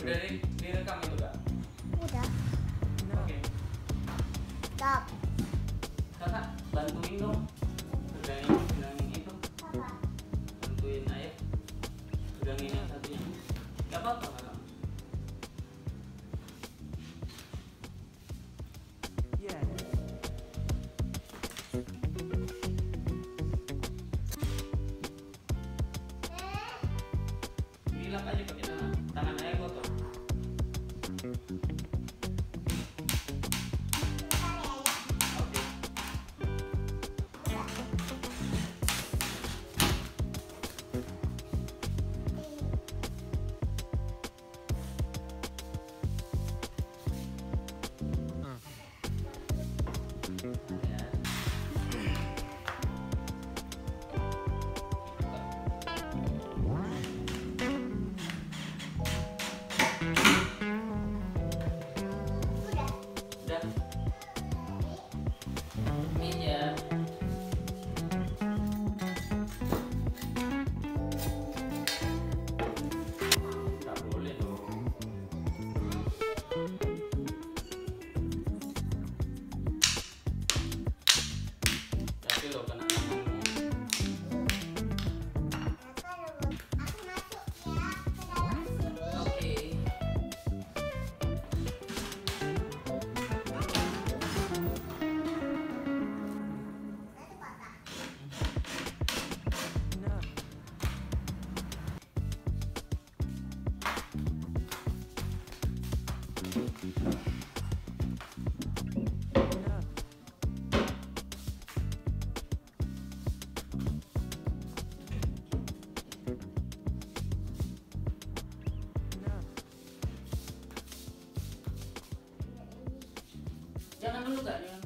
Udah direkam itu kak? Udah. Oke. Stop. Kakak bantuin dong. Pegangin itu. Apa? Bantuin ayah. Pegangin yang satunya. Gak apa-apa kakak. Bilang aja pakai tangan ayah kotor. Oke. Ya. Udah. Meja. Nggak boleh dong. Tapi lo kena tanganmu. Aku masuk ya ke dalam sini. Oke. Nanti patah. Jangan dulu kak, jangan